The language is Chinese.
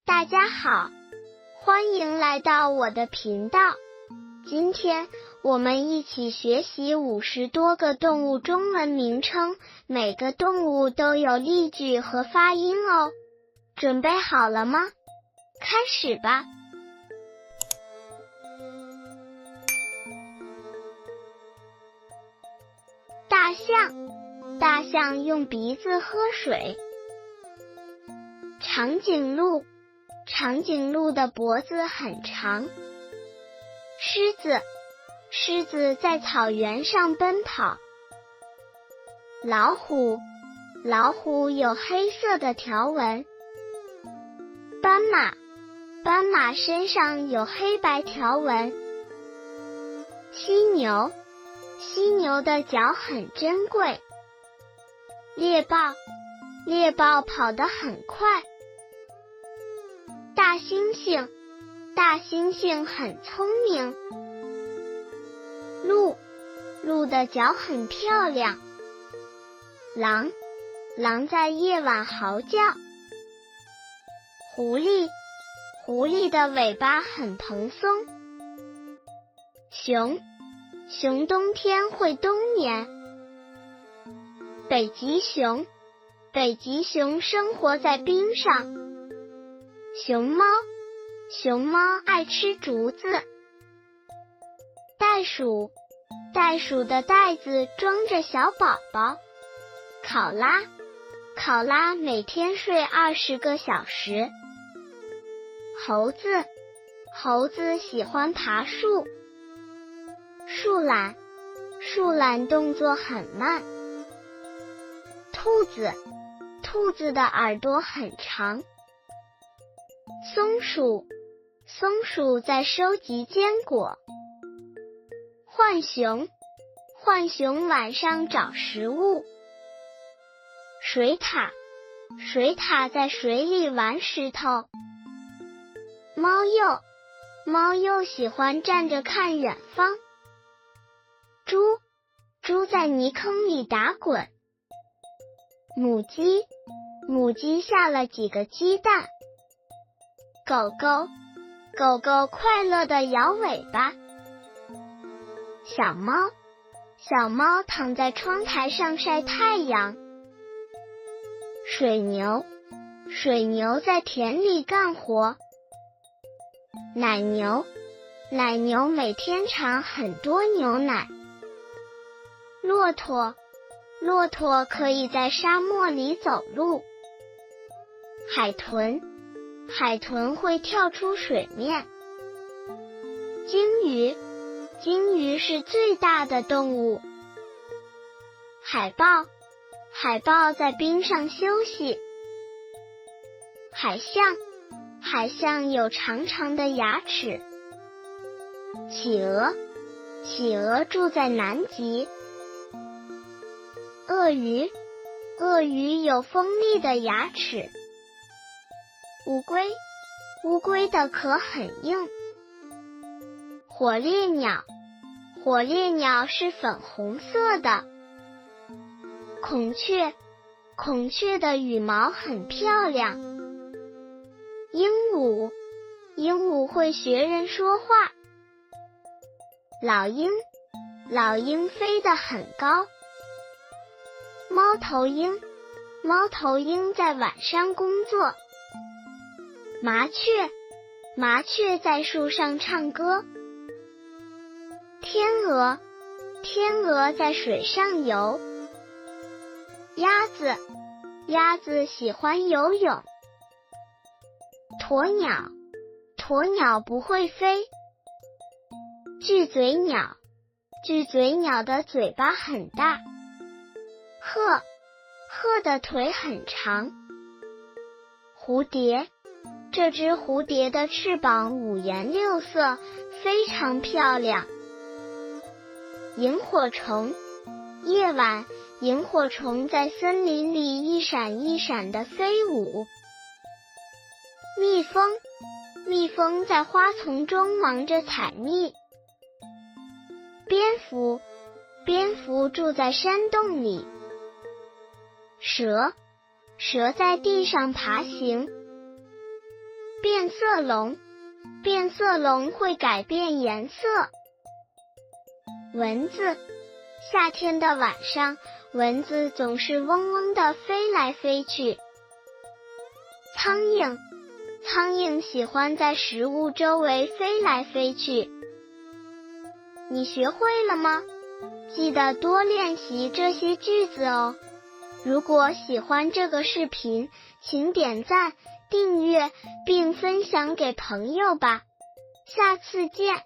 大家好，欢迎来到我的频道。今天我们一起学习50多个动物中文名称，每个动物都有例句和发音哦。准备好了吗？开始吧。大象，大象用鼻子喝水。长颈鹿，长颈鹿的脖子很长。狮子，狮子在草原上奔跑。老虎，老虎有黑色的条纹。斑马，斑马身上有黑白条纹。犀牛，犀牛的角很珍贵。猎豹，猎豹跑得很快。大猩猩，大猩猩很聪明。鹿，鹿的脚很漂亮。狼，狼在夜晚嚎叫。狐狸，狐狸的尾巴很蓬松。熊，熊冬天会冬眠。北极熊，北极熊生活在冰上。熊猫，熊猫爱吃竹子。袋鼠，袋鼠的袋子装着小宝宝。考拉，考拉每天睡20个小时。猴子，猴子喜欢爬树。树懒，树懒动作很慢。兔子，兔子的耳朵很长。松鼠，松鼠在收集坚果。浣熊，浣熊晚上找食物。水獭，水獭在水里玩石头。猫鼬，猫鼬喜欢站着看远方。猪，猪在泥坑里打滚。母鸡，母鸡下了几个鸡蛋。狗狗，狗狗快乐地摇尾巴。小猫，小猫躺在窗台上晒太阳。水牛，水牛在田里干活。奶牛，奶牛每天产很多牛奶。骆驼，骆驼可以在沙漠里走路。海豚，海豚会跳出水面。鲸鱼，鲸鱼是最大的动物。海豹，海豹在冰上休息。海象，海象有长长的牙齿。企鹅，企鹅住在南极。鳄鱼，鳄鱼有锋利的牙齿。乌龟，乌龟的壳很硬。火烈鸟，火烈鸟是粉红色的。孔雀，孔雀的羽毛很漂亮。鹦鹉，鹦鹉会学人说话。老鹰，老鹰飞得很高。猫头鹰，猫头鹰在晚上工作。麻雀，麻雀在树上唱歌。天鹅，天鹅在水上游。鸭子，鸭子喜欢游泳。鸵鸟，鸵鸟不会飞。巨嘴鸟，巨嘴鸟的嘴巴很大。鹤，鹤的腿很长。蝴蝶，这只蝴蝶的翅膀五颜六色，非常漂亮。萤火虫，夜晚，萤火虫在森林里一闪一闪地飞舞。蜜蜂，蜜蜂在花丛中忙着采蜜。蝙蝠，蝙蝠住在山洞里。蛇，蛇在地上爬行。变色龙，变色龙会改变颜色。蚊子，夏天的晚上，蚊子总是嗡嗡地飞来飞去。苍蝇，苍蝇喜欢在食物周围飞来飞去。你学会了吗？记得多练习这些句子哦。如果喜欢这个视频，请点赞、订阅并分享给朋友吧。下次见。